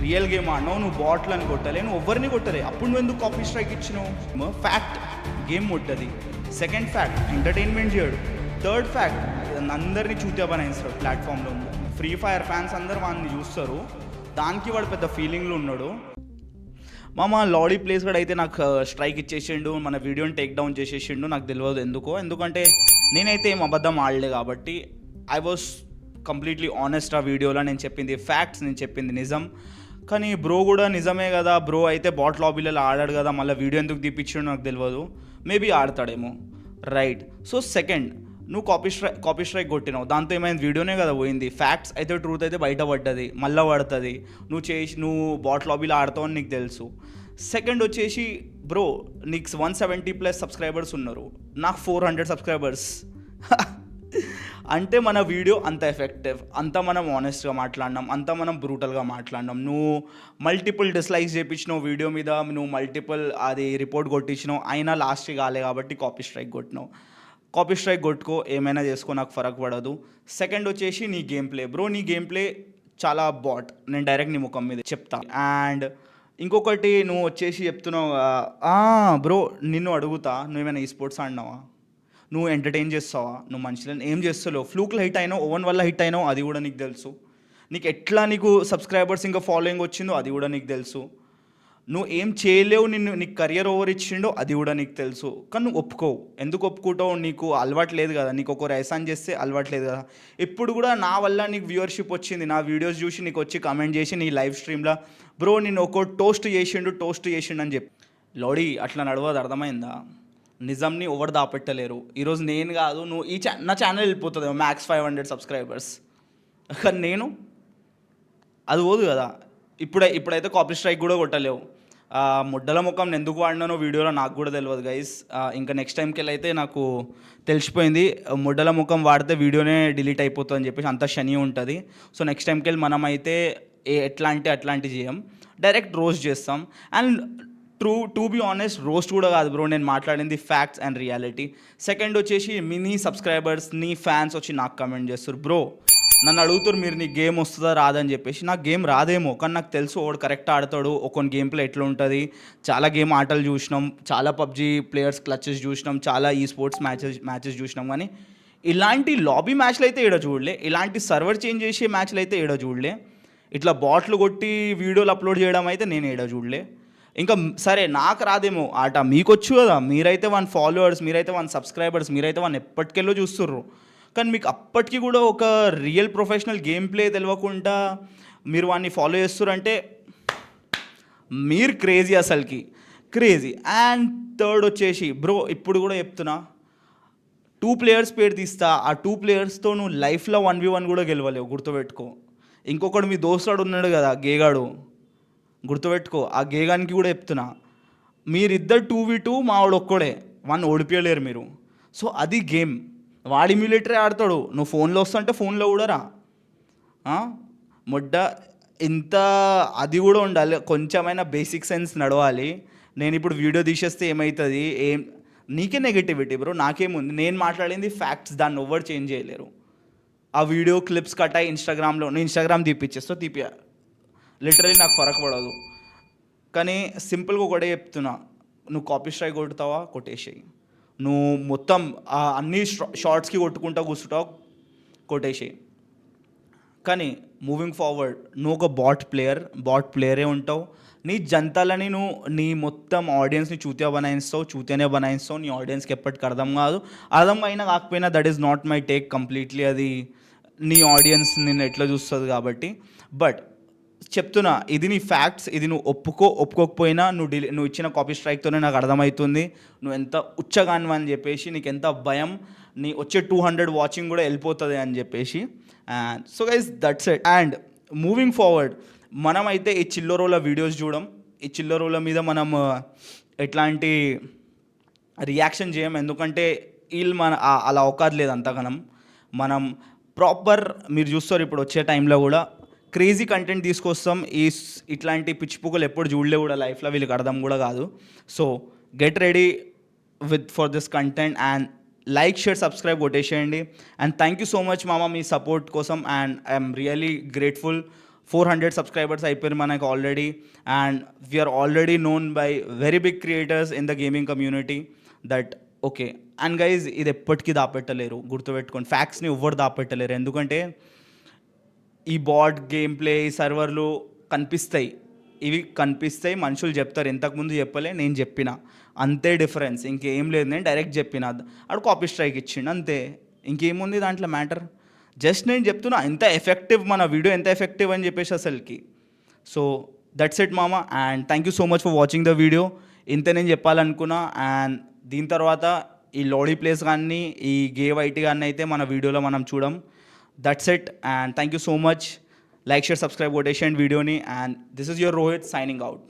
Real game ఆడినావు, నువ్వు బాట్లను కొట్టలే, నువ్వు ఎవరిని కొట్టలే, అప్పుడు నువ్వు ఎందుకు కాపీ స్ట్రైక్ ఇచ్చినావు? ఫ్యాక్ట్ గేమ్ కొట్టది. సెకండ్ ఫ్యాక్ట్ ఎంటర్టైన్మెంట్ చేయడు. థర్డ్ ఫ్యాక్ట్ అందరినీ చూతే బనాయిస్తాడు ప్లాట్ఫామ్లో. ఫ్రీ ఫైర్ ఫ్యాన్స్ అందరూ వాడిని చూస్తారు, దానికి వాడు పెద్ద ఫీలింగ్లో ఉన్నాడు. మామ లాడీ ప్లేస్ కూడా అయితే నాకు స్ట్రైక్ ఇచ్చేసిండు, మన వీడియోని టేక్ డౌన్ చేసేసిండు. నాకు తెలియదు ఎందుకంటే నేనైతే ఏం అబద్ధం ఆడలే కాబట్టి ఐ వాజ్ కంప్లీట్లీ ఆనెస్ట్. ఆ వీడియోలో నేను చెప్పింది ఫ్యాక్ట్స్, నేను చెప్పింది నిజం. కానీ బ్రో కూడా నిజమే కదా, బ్రో అయితే బాట్ లాబీలలో ఆడాడు కదా, మళ్ళీ వీడియో ఎందుకు తీపిచ్చిండో నాకు తెలియదు. మేబీ ఆడతాడేమో, రైట్. సో సెకండ్, నువ్వు కాపీ స్ట్రైక్ కొట్టినావు, దాంతో ఏమైంది? వీడియోనే కదా పోయింది. ఫ్యాక్ట్స్ అయితే ట్రూత్ అయితే బయట పడ్డది, మళ్ళీ పడుతుంది. నువ్వు బాట్ లాబీలో ఆడతావు అని నీకు తెలుసు. సెకండ్ వచ్చేసి బ్రో నీకు 170+ సబ్స్క్రైబర్స్ ఉన్నారు, నాకు 400 సబ్స్క్రైబర్స్. అంటే మన వీడియో అంత ఎఫెక్టివ్, అంత మనం ఆనెస్ట్గా మాట్లాడినాం, అంత మనం బ్రూటల్గా మాట్లాడినాం. నువ్వు మల్టిపుల్ డిస్లైక్స్ చేయించినావు వీడియో మీద, నువ్వు మల్టిపుల్ అది రిపోర్ట్ కొట్టించినావు, అయినా లాస్ట్కి కాలే కాబట్టి కాపీ స్ట్రైక్ కొట్టినావు. కాపీ స్ట్రైక్ కొట్టుకో, ఏమైనా చేసుకో, నాకు ఫరక్ పడదు. సెకండ్ వచ్చేసి నీ గేమ్ ప్లే బ్రో, నీ గేమ్ ప్లే చాలా బాట్, నేను డైరెక్ట్ నీ ముఖం మీద చెప్తా. అండ్ ఇంకొకటి నువ్వు వచ్చేసి చెప్తున్నావు బ్రో, నిన్ను అడుగుతా, నువ్వేమైనా ఈ స్పోర్ట్స్ ఆడినావా? నువ్వు ఎంటర్టైన్ చేస్తావా? నువ్వు మనుషులను ఏం చేస్తావు? ఫ్లూక్లో హిట్ అయినావు, ఓవన్ వల్ల హిట్ అయినావు, అది కూడా నీకు తెలుసు. నీకు ఎట్లా నీకు సబ్స్క్రైబర్స్ ఇంకా ఫాలోయింగ్ వచ్చిందో అది కూడా నీకు తెలుసు. నువ్వు ఏం చేయలేవు, నీకు కెరియర్ ఓవర్ ఇచ్చిండో అది కూడా నీకు తెలుసు. కానీ నువ్వు ఒప్పుకోవు. ఎందుకు ఒప్పుకుంటావు? నీకు అలవాటు లేదు కదా, నీకు ఒకరు ఎహసాన్ చేస్తే అలవాటు లేదు కదా. ఇప్పుడు కూడా నా వల్ల నీకు వ్యూవర్షిప్ వచ్చింది, నా వీడియోస్ చూసి నీకు వచ్చి కామెంట్ చేసి నీ లైవ్ స్ట్రీమ్లో బ్రో నేను ఒక టోస్ట్ చేసిండు అని చెప్పి. లోడీ అట్లా నడవదు, అర్థమైందా? నిజంని ఎవరు దాపెట్టలేరు. ఈరోజు నేను కాదు, నువ్వు నా ఛానల్ వెళ్ళిపోతుంది మ్యాక్స్ 500 సబ్స్క్రైబర్స్, కానీ నేను అది పోదు కదా. ఇప్పుడైతే కాపీ స్ట్రైక్ కూడా కొట్టలేవు. ముడ్డల ముఖం ఎందుకు వాడినానో వీడియోలో నాకు కూడా తెలియదు గైస్. ఇంకా నెక్స్ట్ టైంకి వెళ్ళి అయితే నాకు తెలిసిపోయింది, ముడ్డల ముఖం వాడితే వీడియోనే డిలీట్ అయిపోతుంది అని చెప్పేసి, అంత శని ఉంటుంది. సో నెక్స్ట్ టైంకి వెళ్ళి మనం అయితే అట్లాంటి చేయం, డైరెక్ట్ రోస్ట్ చేస్తాం. And to be honest, roast కూడా కాదు బ్రో, నేను మాట్లాడింది ఫ్యాక్ట్స్ అండ్ రియాలిటీ. సెకండ్ వచ్చేసి నీ సబ్స్క్రైబర్స్, నీ ఫ్యాన్స్ వచ్చి నాకు కమెంట్ చేస్తారు, బ్రో నన్ను అడుగుతారు మీరు నీకు గేమ్ వస్తుందా రాదని చెప్పేసి. నాకు గేమ్ రాదేమో, కానీ నాకు తెలుసు వాడు కరెక్ట్ ఆడతాడు, ఒక్కొక్క గేమ్ ప్లే ఎట్లా ఉంటుంది. చాలా గేమ్ ఆటలు చూసినాం, చాలా పబ్జీ ప్లేయర్స్ క్లచెస్ చూసినాం, చాలా ఈ స్పోర్ట్స్ మ్యాచెస్ చూసినాం. కానీ ఇలాంటి లాబీ మ్యాచ్లు అయితే ఏడో చూడలే, ఇలాంటి సర్వర్ చేంజ్ చేసే మ్యాచ్లు అయితే ఏడో చూడలే, ఇట్లా బాట్లు కొట్టి వీడియోలు అప్లోడ్ చేయడం అయితే నేను ఏడో చూడలే. ఇంకా సరే నాకు రాదేమో ఆట, మీకు వచ్చు కదా, మీరైతే 1 ఫాలోవర్స్, మీరైతే 1 సబ్స్క్రైబర్స్, మీరైతే 1 ఎప్పటికెళ్ళో చూస్తుర్రు. కానీ మీకు అప్పటికి కూడా ఒక రియల్ ప్రొఫెషనల్ గేమ్ ప్లే తెలియకుండా మీరు వాడిని ఫాలో చేస్తారంటే మీరు క్రేజీ, అసలుకి క్రేజీ. అండ్ థర్డ్ వచ్చేసి బ్రో, ఇప్పుడు కూడా చెప్తున్నా, 2 ప్లేయర్స్ పేరు తీస్తా, ఆ 2 ప్లేయర్స్తో నువ్వు లైఫ్లో 1v1 కూడా గెలవలేవు, గుర్తుపెట్టుకో. ఇంకొకడు మీ దోస్తాడు ఉన్నాడు కదా గేగాడు, గుర్తుపెట్టుకో, ఆ గేగానికి కూడా చెప్తున్నా, మీరిద్దరు 2v2, మావాడు ఒక్కడే, 1 ఓడిపోయలేరు మీరు. సో అది గేమ్, వాడి ఇమ్యులేటరే ఆడతాడు, నువ్వు ఫోన్లో వస్తుంటే ఫోన్లో కూడా రా. ముడ్డ ఇంత అది కూడా ఉండాలి, కొంచెమైనా బేసిక్ సెన్స్ నడవాలి. నేను ఇప్పుడు వీడియో తీసేస్తే ఏమవుతుంది, నీకే నెగటివిటీ బ్రో, నాకేముంది, నేను మాట్లాడింది ఫ్యాక్ట్స్, దాన్ని ఎవ్వరు చేంజ్ చేయలేరు. ఆ వీడియో క్లిప్స్ కట్టాయి ఇన్స్టాగ్రామ్లో, నేను ఇన్స్టాగ్రామ్ తీపియా, లిటరలీ నాకు ఫరక్ పడదు. కానీ సింపుల్గా ఒకటే చెప్తున్నా, నువ్వు కాపీ స్ట్రైక్ కొడతావా కొట్టేసేయి, నువ్వు మొత్తం అన్ని షార్ట్స్కి కొట్టుకుంటా కూర్చుంటావు కొట్టేసేయి. కానీ మూవింగ్ ఫార్వర్డ్ నువ్వు ఒక బాట్ ప్లేయరే ఉంటావు. నీ జంతాలని నువ్వు నీ మొత్తం ఆడియన్స్ని చూతేనే బనాయిస్తావు. నీ ఆడియన్స్కి ఎప్పటికీ అర్థం కాదు, అర్థం అయినా కాకపోయినా that is not my take completely. అది నీ ఆడియన్స్ నిన్ను ఎట్లా చూస్తుంది కాబట్టి. బట్ చెప్తున్నా, ఇది నీ ఫ్యాక్ట్స్, ఇది నువ్వు ఒప్పుకోకపోయినా నువ్వు ఇచ్చిన కాపీ స్ట్రైక్తోనే నాకు అర్థమవుతుంది నువ్వు ఎంత ఉచ్చగాను అని చెప్పేసి, నీకు ఎంత భయం, నీ వచ్చే 200 వాచింగ్ కూడా వెళ్ళిపోతుంది అని చెప్పేసి. And so guys that's it. And moving forward మనమైతే ఈ చిల్లరోల వీడియోస్ చూడం, ఈ చిల్లరోల మీద మనం ఎట్లాంటి రియాక్షన్ చేయం, ఎందుకంటే వీళ్ళు అలా అవకాశం లేదు అంతగానం. మనం ప్రాపర్ మీరు చూస్తారు ఇప్పుడు వచ్చే టైంలో కూడా క్రేజీ కంటెంట్ తీసుకొస్తాం. ఇట్లాంటి పిచ్చిపుకలు ఎప్పుడు చూడలే కూడా లైఫ్లో, వీళ్ళకి అర్థం కూడా కాదు. So get ready for this content and like, share, subscribe కొట్టేసేయండి. And thank you so much మామ మీ సపోర్ట్ కోసం. And I'm really grateful 400 subscribers అయిపోయారు మనకు already. And we're already known by very big creators in the gaming community that okay. And guys ఇది ఎప్పటికీ దాపెట్టలేరు, గుర్తుపెట్టుకోండి. ఫ్యాక్ట్స్ని ఎవ్వరు దాపెట్టలేరు, ఎందుకంటే ఈ బాట్ గేమ్ ప్లే ఈ సర్వర్లు కనిపిస్తాయి, ఇవి కనిపిస్తాయి, మనుషులు చెప్తారు. ఇంతకుముందు చెప్పలే, నేను చెప్పిన అంతే డిఫరెన్స్, ఇంకేం లేదు. నేను డైరెక్ట్ చెప్పిన, ఆడు కాపీ స్ట్రైక్ ఇచ్చిండు అంతే, ఇంకేముంది దాంట్లో మ్యాటర్. జస్ట్ నేను చెప్తున్నా ఎంత ఎఫెక్టివ్ మన వీడియో, ఎంత ఎఫెక్టివ్ అని చెప్పేసి అసలుకి. సో దట్స్ ఇట్ మామ, and thank you so much for watching the video. ఇంతే నేను చెప్పాలనుకున్నా. అండ్ దీని తర్వాత ఈ లోడీ ప్లేస్ కానీ ఈ గే వైట్ కానీ అయితే మన వీడియోలో మనం చూడం. That's it, and thank you so much. Like, share, subscribe కొట్టేసేయండి వీడియోని. And this is your Rohit signing out.